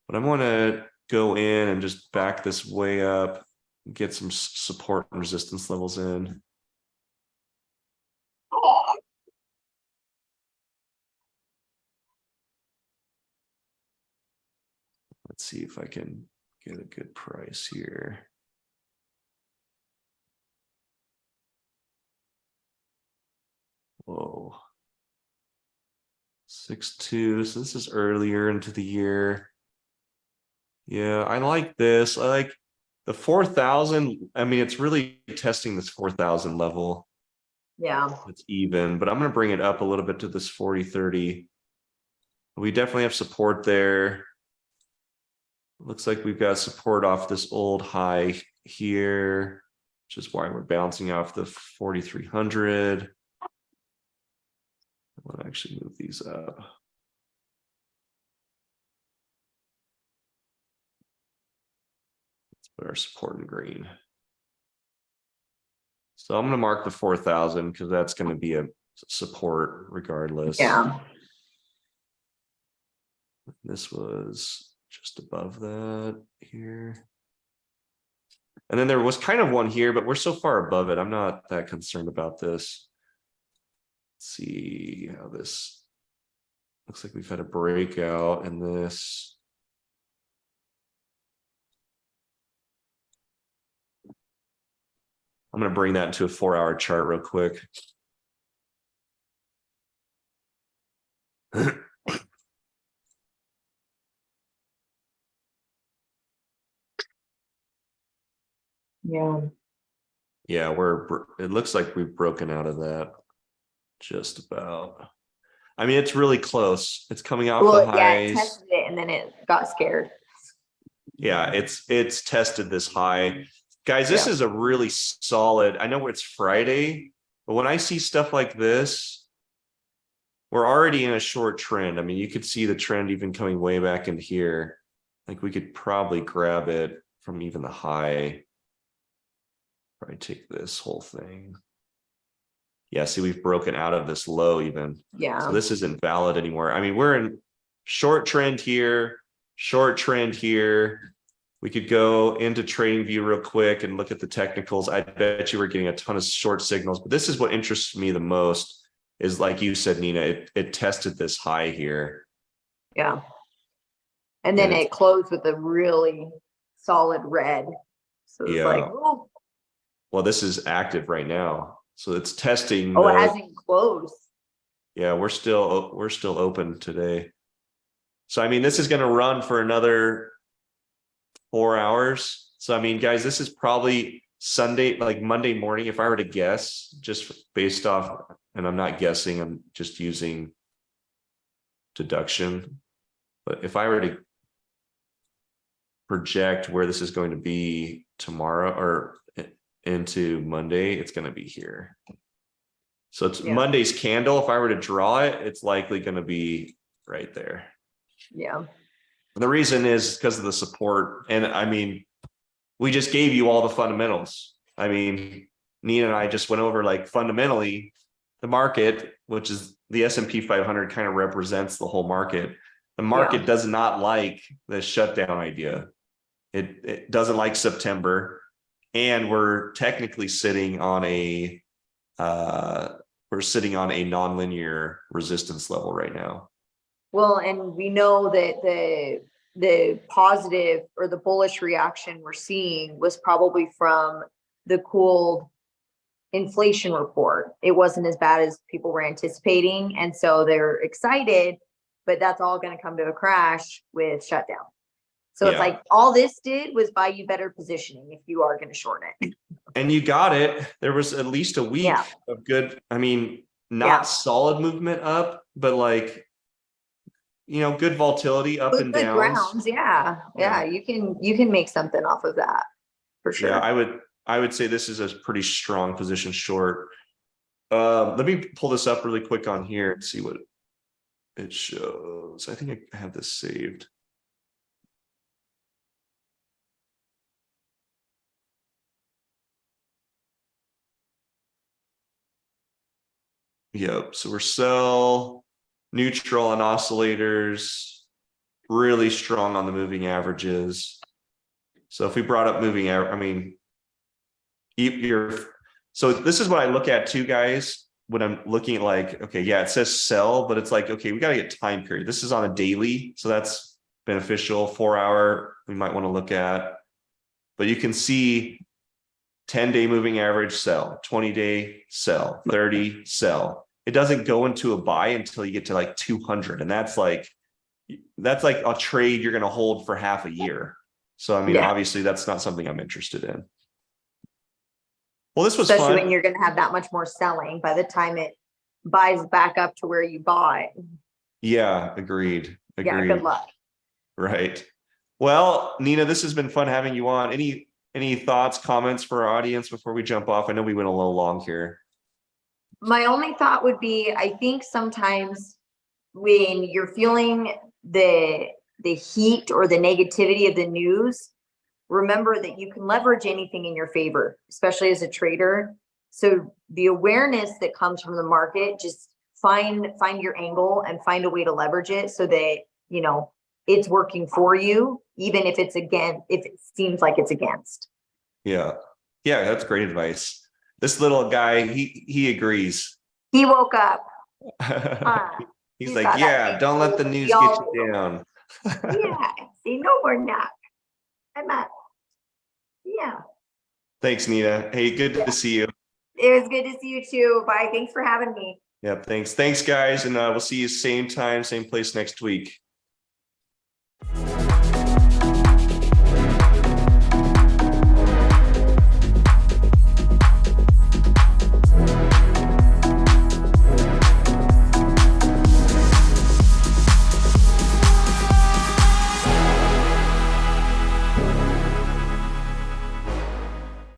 But I'm going to go in and just back this way up, get some support and resistance levels in. Let's see if I can get a good price here. Whoa. 6.2. So this is earlier into the year. Yeah, I like this. I like the 4,000. I mean, it's really testing this 4,000 level. Yeah. It's even, but I'm going to bring it up a little bit to this 40-30. We definitely have support there. Looks like we've got support off this old high here, which is why we're bouncing off the 4,300. I'll actually move these up. Let's put our support in green. So I'm going to mark the 4,000 because that's going to be a support regardless. Yeah. This was just above that here. And then there was kind of one here, but we're so far above it. I'm not that concerned about this. Let's see how this looks like. We've had a breakout in this. I'm going to bring that into a 4-hour chart real quick. Yeah. Yeah, it looks like we've broken out of that just about. I mean, it's really close. It's coming off the highs. Yeah, it tested it and then it got scared. Yeah, it's tested this high. Guys, this is a really solid. I know it's Friday, but when I see stuff like this, we're already in a short trend. I mean, you could see the trend even coming way back into here. Like we could probably grab it from even the high. Probably take this whole thing. Yeah, see, we've broken out of this low even. Yeah. So this isn't valid anymore. I mean, we're in short trend here, short trend here. We could go into trading view real quick and look at the technicals. I bet you we're getting a ton of short signals, but this is what interests me the most is, like you said, Nina, it tested this high here. Yeah. And then it closed with a really solid red. So it's like, oh. Well, this is active right now. So it's testing. Oh, it hasn't closed. Yeah, we're still open today. So, I mean, this is going to run for another 4 hours. So, I mean, guys, this is probably Sunday, like Monday morning, if I were to guess, just based off, and I'm not guessing, I'm just using deduction. But if I were to project where this is going to be tomorrow or into Monday, it's going to be here. So it's Monday's candle. If I were to draw it, it's likely going to be right there. Yeah. And the reason is because of the support. And I mean, we just gave you all the fundamentals. I mean, Nina and I just went over, like, fundamentally the market, which is the S&P 500 kind of represents the whole market. The market does not like the shutdown idea. It doesn't like September. And we're technically sitting on a nonlinear resistance level right now. Well, and we know that the positive or the bullish reaction we're seeing was probably from the cooled inflation report. It wasn't as bad as people were anticipating. And so they're excited, but that's all going to come to a crash with shutdown. So it's like all this did was buy you better positioning if you are going to short it. And you got it. There was at least a week of good, I mean, not solid movement up, but like, you know, good volatility up and down. Grounds. Yeah. You can make something off of that for sure. Yeah, I would say this is a pretty strong position short. Let me pull this up really quick on here and see what it shows. I think I have this saved. Yep. So we're sell, neutral on oscillators, really strong on the moving averages. So if we brought up moving average, I mean, so this is what I look at too, guys, when I'm looking at, like, okay, yeah, it says sell, but it's like, okay, we got to get time period. This is on a daily, so that's beneficial. 4 hour, we might want to look at, but you can see 10-day moving average sell, 20-day sell, 30 sell. It doesn't go into a buy until you get to like 200. And that's like a trade you're going to hold for half a year. So, I mean, obviously that's not something I'm interested in. Well, this was especially fun. When you're going to have that much more selling by the time it buys back up to where you bought. Yeah, agreed. Yeah, good luck. Right. Well, Nina, this has been fun having you on. Any thoughts, comments for our audience before we jump off? I know we went a little long here. My only thought would be, I think sometimes when you're feeling the heat or the negativity of the news, remember that you can leverage anything in your favor, especially as a trader. So the awareness that comes from the market, just find your angle and find a way to leverage it so that, you know, it's working for you, even if if it seems like it's against. Yeah, that's great advice. This little guy, he agrees. He woke up. He's like, yeah, don't let the news get you down. Yeah, see, no, we're not. I'm not. Yeah. Thanks, Nina. Hey, good to see you. It was good to see you too. Bye. Thanks for having me. Yeah, thanks, guys, and we'll see you same time, same place next week.